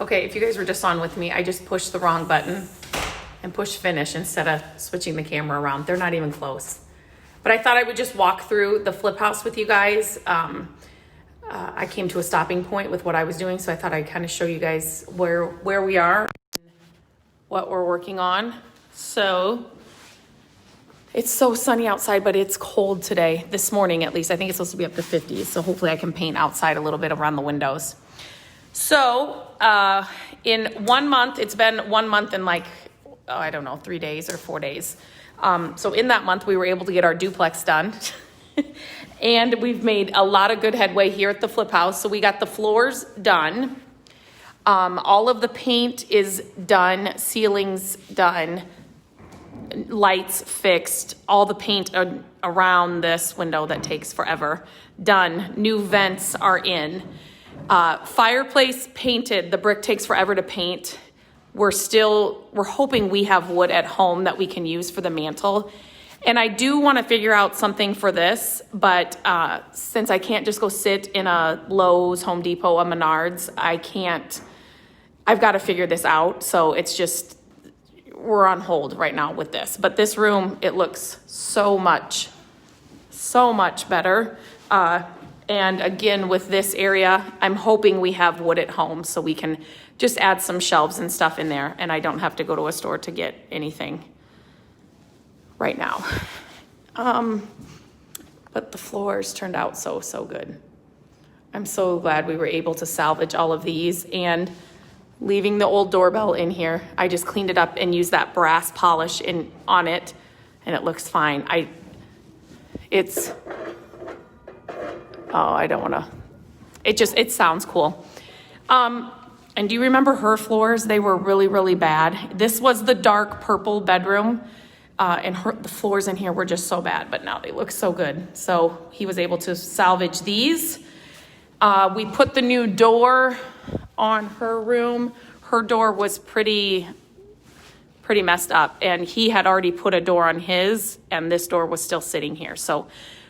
Okay, if you guys were just on with me, I just pushed the wrong button and pushed finish instead of switching the camera around. They're not even close. But I thought I would just walk through the flip house with you guys. I came to a stopping point with what I was doing, so I thought I'd kind of show you guys where we are, what we're working on. So it's so sunny outside, but it's cold today, this morning at least. I think it's supposed to be up to 50, so hopefully I can paint outside a little bit around the windows. So in 1 month, it's been 1 month and like, I don't know, 3 days or 4 days. So in that month, we were able to get our duplex done. And we've made a lot of good headway here at the flip house. So we got the floors done. All of the paint is done, ceilings done, lights fixed, all the paint around this window that takes forever done. New vents are in. Fireplace painted. The brick takes forever to paint. We're hoping we have wood at home that we can use for the mantle. And I do want to figure out something for this, but since I can't just go sit in a Lowe's, Home Depot, a Menards, I've got to figure this out. So it's just, we're on hold right now with this. But this room, it looks so much better. And again, with this area, I'm hoping we have wood at home so we can just add some shelves and stuff in there, and I don't have to go to a store to get anything right now. But the floors turned out so good. I'm so glad we were able to salvage all of these, and leaving the old doorbell in here, I just cleaned it up and used that brass polish on it, and it looks fine. It sounds cool. And do you remember her floors? They were really bad. This was the dark purple bedroom, and the floors in here were just so bad, but now they look so good. So he was able to salvage these. We put the new door on her room. Her door was pretty messed up, and he had already put a door on his, and this door was still sitting here. So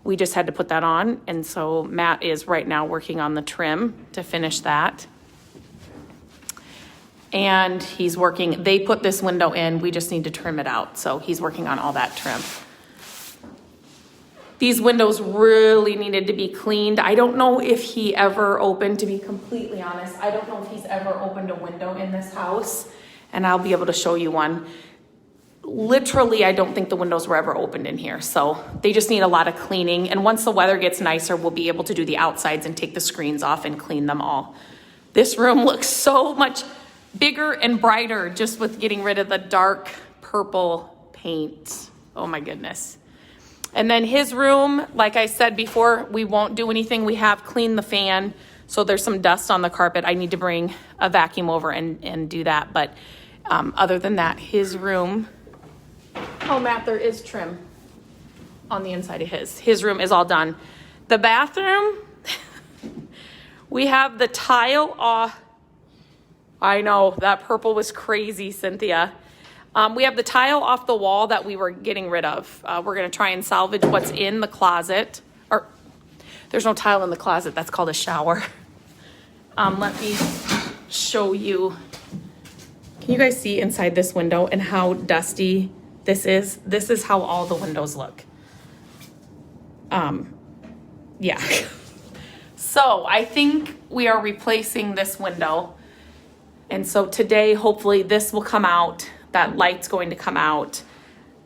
we just had to put that on, and so Matt is right now working on the trim to finish that. And they put this window in, we just need to trim it out. So he's working on all that trim. These windows really needed to be cleaned. I don't know if he ever opened, to be completely honest, I don't know if he's ever opened a window in this house, and I'll be able to show you one. Literally, I don't think the windows were ever opened in here. So they just need a lot of cleaning. And once the weather gets nicer, we'll be able to do the outsides and take the screens off and clean them all. This room looks so much bigger and brighter just with getting rid of the dark purple paint. Oh my goodness. And then his room, like I said before, we won't do anything. We have cleaned the fan, so there's some dust on the carpet. I need to bring a vacuum over and do that. But other than that, his room, oh Matt, there is trim on the inside of his room is all done. The bathroom, we have the tile off. I know, that purple was crazy, Cynthia. We have the tile off the wall that we were getting rid of. We're going to try and salvage what's in the closet. Or there's no tile in the closet. That's called a shower. Let me show you. Can you guys see inside this window and how dusty this is? This is how all the windows look. Yeah. So I think we are replacing this window. And so today, hopefully this will come out. That light's going to come out.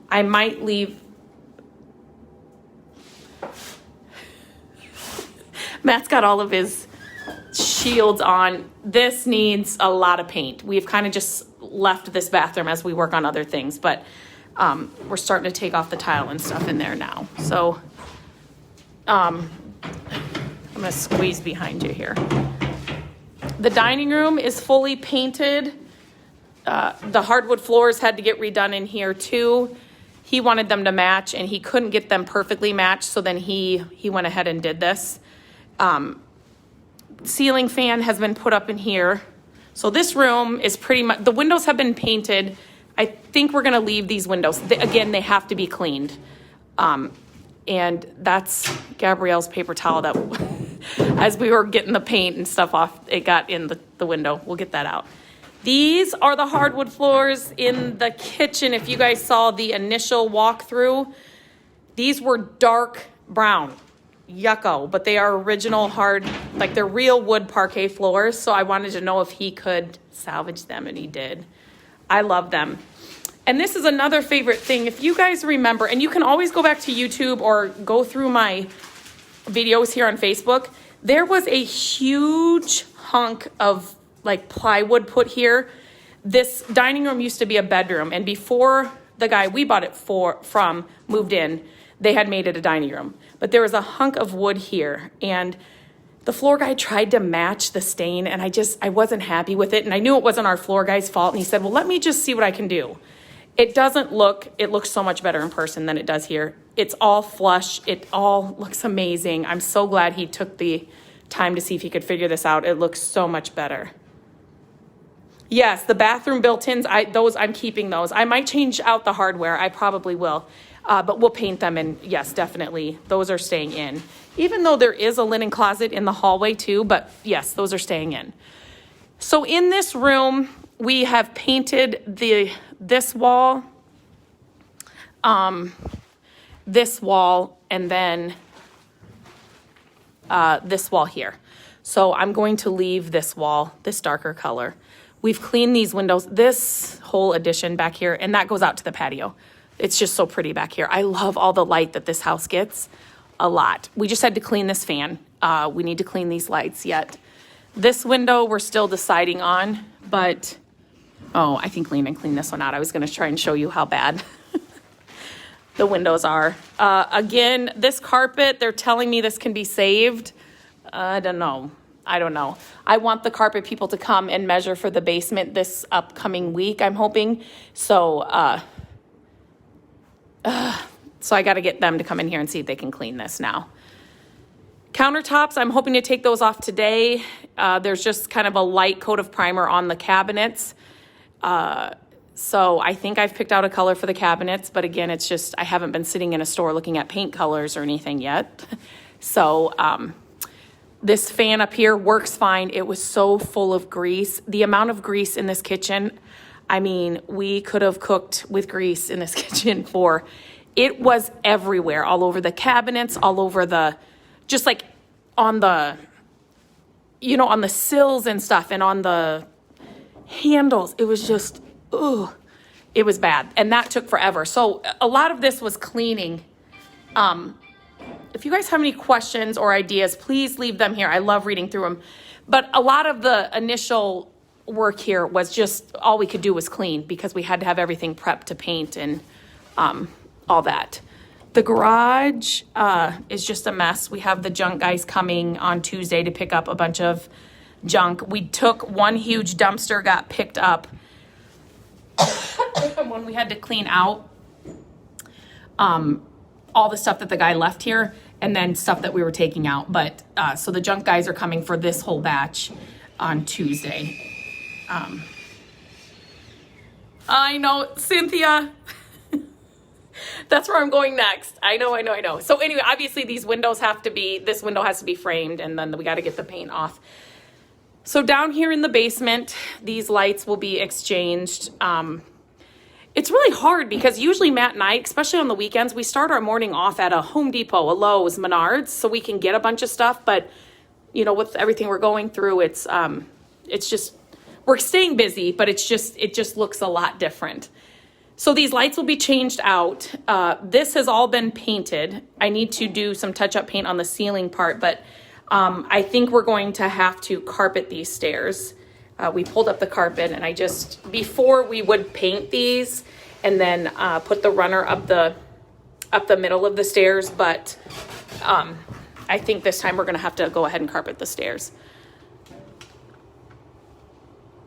I might leave. Matt's got all of his shields on. This needs a lot of paint. We've kind of just left this bathroom as we work on other things, but we're starting to take off the tile and stuff in there now. So I'm gonna squeeze behind you here. The dining room is fully painted. The hardwood floors had to get redone in here too. He wanted them to match and he couldn't get them perfectly matched. So then he went ahead and did this. Ceiling fan has been put up in here. So this room is pretty much, the windows have been painted. I think we're gonna leave these windows. Again, they have to be cleaned. And that's Gabrielle's paper towel that as we were getting the paint and stuff off, it got in the window. We'll get that out. These are the hardwood floors in the kitchen. If you guys saw the initial walkthrough, these were dark brown, yucko, but they are original hard, like they're real wood parquet floors. So I wanted to know if he could salvage them, and he did. I love them. And this is another favorite thing. If you guys remember, and you can always go back to YouTube or go through my videos here on Facebook, there was a huge hunk of like plywood put here. This dining room used to be a bedroom, and before the guy we bought it from moved in, they had made it a dining room. But there was a hunk of wood here, and the floor guy tried to match the stain, and I wasn't happy with it, and I knew it wasn't our floor guy's fault, and he said, well, let me just see what I can do. It looks so much better in person than it does here. It's all flush. It all looks amazing. I'm so glad he took the time to see if he could figure this out. It looks so much better. Yes, the bathroom built-ins, I'm keeping those. I might change out the hardware. I probably will. But we'll paint them, and yes, definitely, those are staying in. Even though there is a linen closet in the hallway too, but yes, those are staying in. So in this room, we have painted this wall, and then this wall here. So I'm going to leave this wall, this darker color. We've cleaned these windows, this whole addition back here, and that goes out to the patio. It's just so pretty back here. I love all the light that this house gets, a lot. We just had to clean this fan. We need to clean these lights yet. This window we're still deciding on, but, oh, I think Lehman cleaned this one out. I was gonna try and show you how bad the windows are. Again, this carpet, they're telling me this can be saved. I don't know. I want the carpet people to come and measure for the basement this upcoming week, I'm hoping. So I got to get them to come in here and see if they can clean this now. Countertops, I'm hoping to take those off today. There's just kind of a light coat of primer on the cabinets. So I think I've picked out a color for the cabinets, but again, it's just, I haven't been sitting in a store looking at paint colors or anything yet. So, this fan up here works fine. It was so full of grease. The amount of grease in this kitchen, I mean, we could have cooked with grease in this kitchen it was everywhere, all over the cabinets, all over just like on the sills and stuff and on the handles. It was just, it was bad. And that took forever. So a lot of this was cleaning. If you guys have any questions or ideas, please leave them here. I love reading through them. But a lot of the initial work here was just all we could do was clean because we had to have everything prepped to paint and all that. The garage is just a mess. We have the junk guys coming on Tuesday to pick up a bunch of junk. We took one huge dumpster, got picked up when we had to clean out all the stuff that the guy left here and then stuff that we were taking out. But so the junk guys are coming for this whole batch on Tuesday. I know, Cynthia. That's where I'm going next. I know. So anyway, obviously this window has to be framed, and then we got to get the paint off. So down here in the basement, these lights will be exchanged. It's really hard because usually Matt and I, especially on the weekends, we start our morning off at a Home Depot, a Lowe's, Menards, so we can get a bunch of stuff. But, with everything we're going through, it's just, we're staying busy, but it just looks a lot different. So these lights will be changed out. This has all been painted. I need to do some touch-up paint on the ceiling part, but I think we're going to have to carpet these stairs. We pulled up the carpet, and before we would paint these and then put the runner up the middle of the stairs, but I think this time we're gonna have to go ahead and carpet the stairs.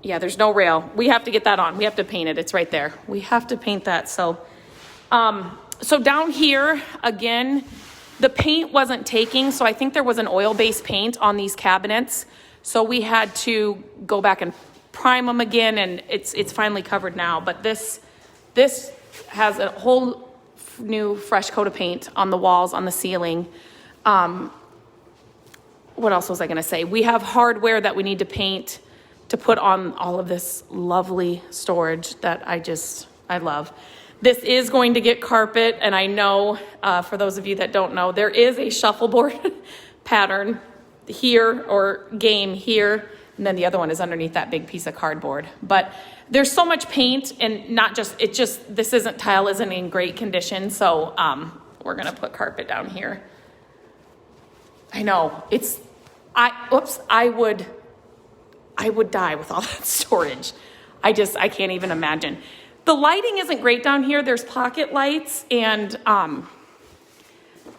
Yeah, there's no rail. We have to get that on. We have to paint it. It's right there. We have to paint that. So down here, again, the paint wasn't taking, so I think there was an oil-based paint on these cabinets. So we had to go back and prime them again, and it's finally covered now. But this has a whole new fresh coat of paint on the walls, on the ceiling. what else was I going to say? We have hardware that we need to paint to put on all of this lovely storage that I love. This is going to get carpet, and I know, for those of you that don't know, there is a shuffleboard pattern here or game here, and then the other one is underneath that big piece of cardboard. But there's so much paint, and this tile isn't in great condition, so we're gonna put carpet down here. I know, I would die with all that storage. I can't even imagine. The lighting isn't great down here. There's pocket lights, and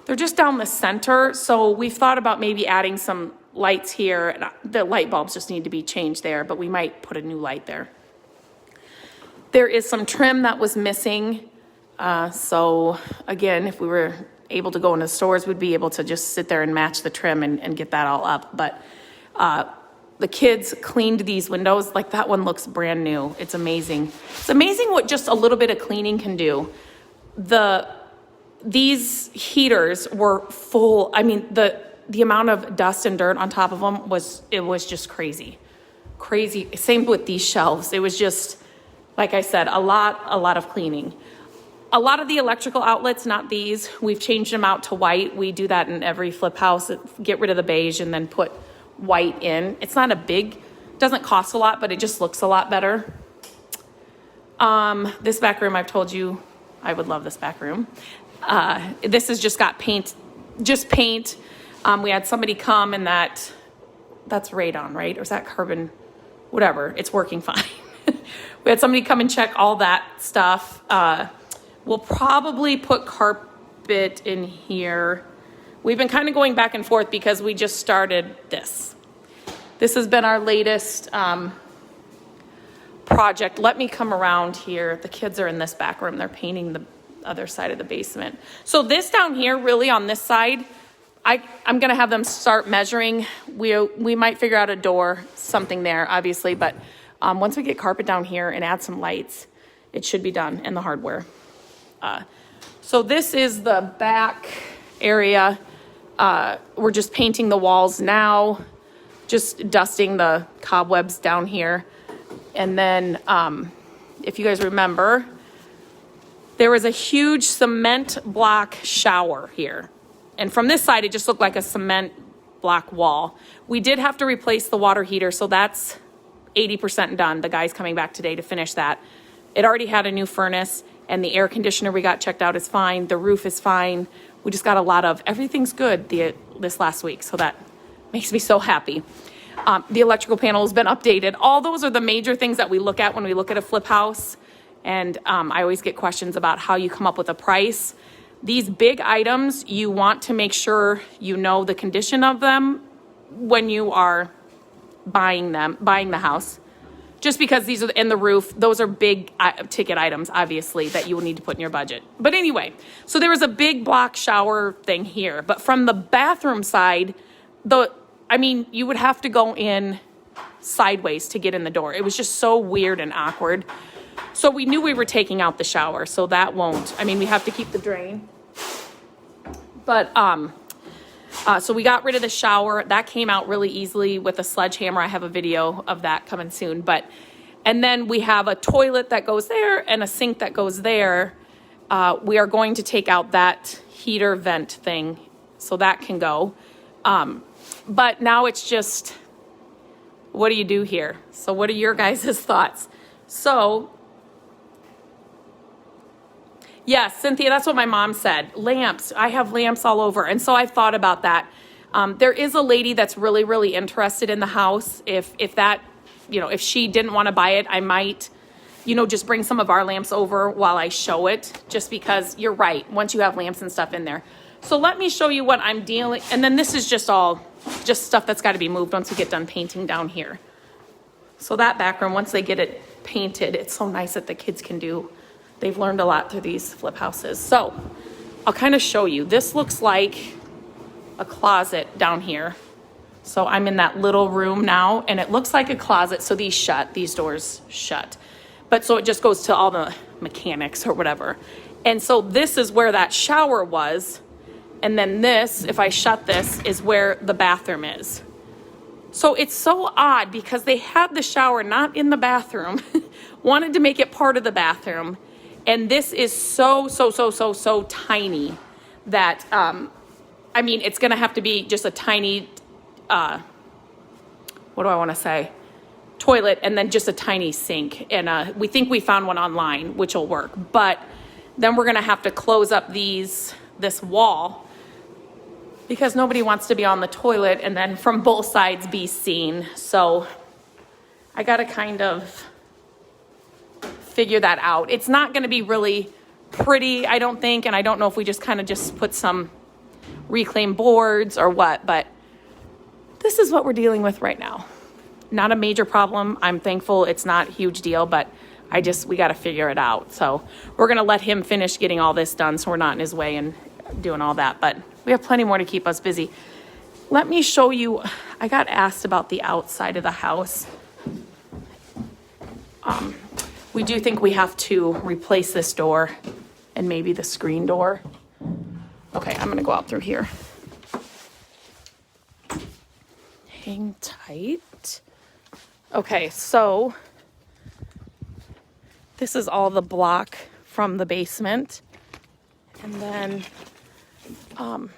they're just down the center. So we've thought about maybe adding some lights here. The light bulbs just need to be changed there, but we might put a new light there. There is some trim that was missing. So again, if we were able to go into stores, we'd be able to just sit there and match the trim and get that all up. But the kids cleaned these windows. Like, that one looks brand new. It's amazing. It's amazing what just a little bit of cleaning can do. These heaters were full. I mean, the amount of dust and dirt on top of them was just crazy. Crazy. Same with these shelves. It was just, like I said, a lot of cleaning. A lot of the electrical outlets, not these, we've changed them out to white. We do that in every flip house. Get rid of the beige and then put white in. It's not doesn't cost a lot, but it just looks a lot better. This back room, I've told you I would love this back room. This has just got paint. We had somebody come, and that's radon, right? Or is that carbon? Whatever, it's working fine. We had somebody come and check all that stuff. We'll probably put carpet in here. We've been kind of going back and forth because we just started this. This has been our latest project. Let me come around here. The kids are in this back room. They're painting the other side of the basement. So this down here, really on this side, I'm going to have them start measuring. We might figure out a door, something there, obviously. But once we get carpet down here and add some lights, it should be done, and the hardware. So this is the back area. We're just painting the walls now, just dusting the cobwebs down here. And then, if you guys remember, there was a huge cement block shower here. And from this side, it just looked like a cement block wall. We did have to replace the water heater, so that's 80% done. The guy's coming back today to finish that. It already had a new furnace, and the air conditioner we got checked out is fine. The roof is fine. We just got everything's good this last week, so that makes me so happy. The electrical panel has been updated. All those are the major things that we look at when we look at a flip house. And I always get questions about how you come up with a price. These big items, you want to make sure you know the condition of them when you are buying the house. Just because these are in the roof, those are big ticket items, obviously, that you will need to put in your budget. But anyway, so there was a big block shower thing here. But from the bathroom side, you would have to go in sideways to get in the door. It was just so weird and awkward. So we knew we were taking out the shower, so that won't. We have to keep the drain. But so we got rid of the shower. That came out really easily with a sledgehammer. I have a video of that coming soon. And then we have a toilet that goes there and a sink that goes there. We are going to take out that heater vent thing, so that can go. But now it's just, what do you do here? So what are your guys' thoughts? So, yes, Cynthia, that's what my mom said. Lamps. I have lamps all over. And so I've thought about that. There is a lady that's really, really interested in the house. If she didn't want to buy it, I might, just bring some of our lamps over while I show it, just because you're right. Once you have lamps and stuff in there. So let me show you what I'm dealing. And then this is just stuff that's got to be moved once we get done painting down here. So that back room, once they get it painted, it's so nice that the kids can do. They've learned a lot through these flip houses. So I'll kind of show you. This looks like a closet down here. So I'm in that little room now, and it looks like a closet. So these doors shut. But so it just goes to all the mechanics or whatever. And so this is where that shower was. And then this, if I shut this, is where the bathroom is. So it's so odd because they had the shower not in the bathroom, wanted to make it part of the bathroom. And this is so tiny that, I mean, it's going to have to be just a tiny, what do I want to say? Toilet, and then just a tiny sink. And we think we found one online, which will work. But then we're going to have to close up this wall because nobody wants to be on the toilet and then from both sides be seen. So I got to kind of figure that out. It's not going to be really pretty, I don't think. And I don't know if we just kind of just put some reclaimed boards or what, but this is what we're dealing with right now. Not a major problem. I'm thankful it's not a huge deal, but we got to figure it out. So we're going to let him finish getting all this done so we're not in his way and doing all that, but we have plenty more to keep us busy. Let me show you. I got asked about the outside of the house. We do think we have to replace this door and maybe the screen door. Okay, I'm going to go out through here. Hang tight. Okay, so this is all the block from the basement. And then, oh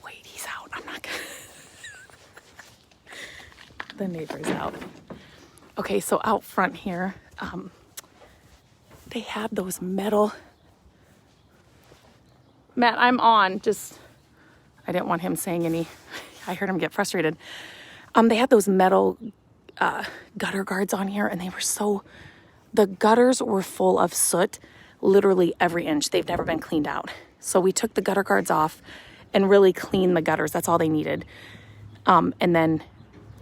wait, he's out. I'm not gonna, the neighbor's out. Okay, so out front here, they had those metal, Matt, I'm on, I didn't want him saying I heard him get frustrated. They had those metal gutter guards on here, and the gutters were full of soot, literally every inch. They've never been cleaned out. So we took the gutter guards off and really cleaned the gutters. That's all they needed. And then,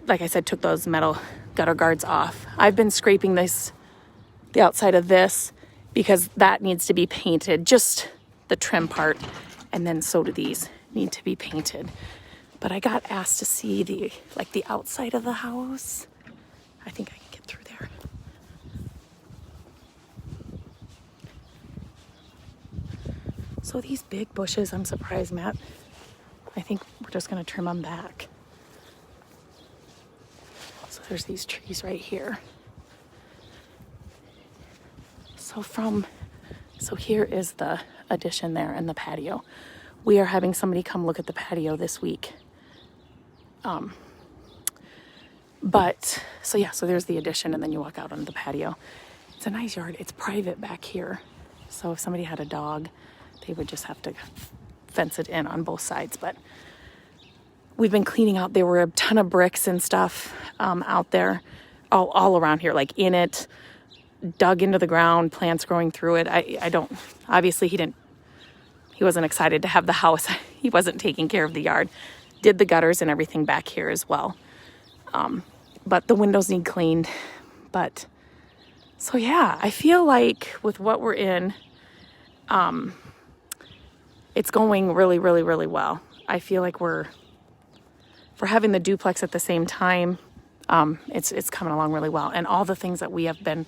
like I said, took those metal gutter guards off. I've been scraping the outside of this because that needs to be painted, just the trim part. And then so do these need to be painted. But I got asked to see the outside of the house. I think I can get through there. So these big bushes, I'm surprised, Matt. I think we're just going to trim them back. So there's these trees right here. So here is the addition there and the patio. We are having somebody come look at the patio this week. So there's the addition, and then you walk out onto the patio. It's a nice yard. It's private back here. So if somebody had a dog, they would just have to fence it in on both sides. But we've been cleaning out. There were a ton of bricks and stuff out there, all around here, like in it, dug into the ground, plants growing through it. Obviously he wasn't excited to have the house. He wasn't taking care of the yard. Did the gutters and everything back here as well. But the windows need cleaned. So yeah, I feel like with what we're in, it's going really, really, really well. I feel like for having the duplex at the same time, it's coming along really well. And all the things that we have been,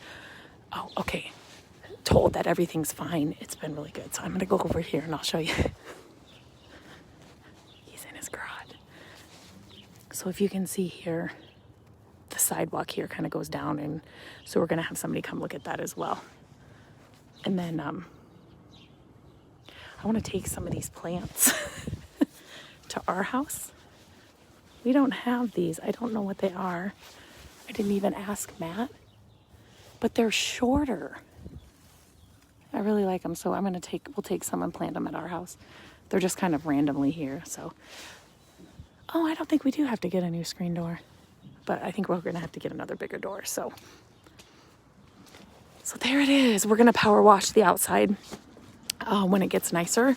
told that everything's fine, it's been really good. So I'm going to go over here and I'll show you. He's in his garage. So if you can see here, the sidewalk here kind of goes down, and so we're going to have somebody come look at that as well. And then I want to take some of these plants to our house. We don't have these. I don't know what they are. I didn't even ask Matt, but they're shorter. I really like them, so we'll take some and plant them at our house. They're just kind of randomly here, so. Oh, I don't think we do have to get a new screen door, but I think we're going to have to get another bigger door, so there it is. We're going to power wash the outside when it gets nicer.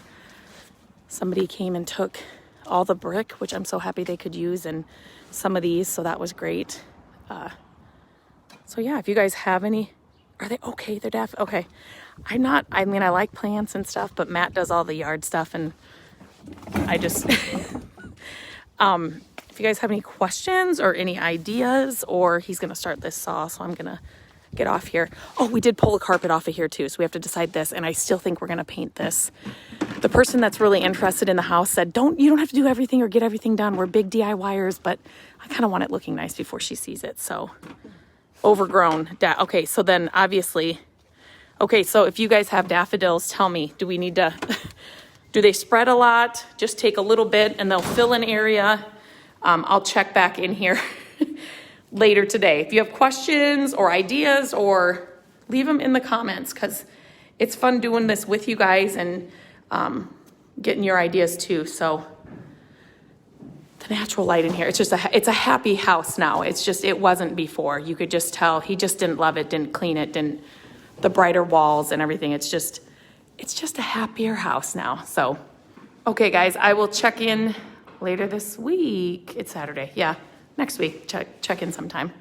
Somebody came and took all the brick, which I'm so happy they could use, and some of these, so that was great. So yeah, if you guys have any, are they okay? They're deaf? Okay. I like plants and stuff, but Matt does all the yard stuff, and I just, if you guys have any questions or any ideas, or he's going to start this saw, so I'm going to get off here. Oh, we did pull the carpet off of here too, so we have to decide this, and I still think we're gonna paint this. The person that's really interested in the house said, you don't have to do everything or get everything done. We're big DIYers, but I kind of want it looking nice before she sees it, so. Overgrown. Okay, so then obviously, okay, so if you guys have daffodils, tell me, do we need to, do they spread a lot? Just take a little bit and they'll fill an area. I'll check back in here later today. If you have questions or ideas, or leave them in the comments, because it's fun doing this with you guys and getting your ideas too. So the natural light in here, it's just it's a happy house now. It's just, it wasn't before. You could just tell he just didn't love it, didn't clean it, the brighter walls and everything. It's just a happier house now. So, okay guys, I will check in later this week. It's Saturday. Yeah, next week, check in sometime.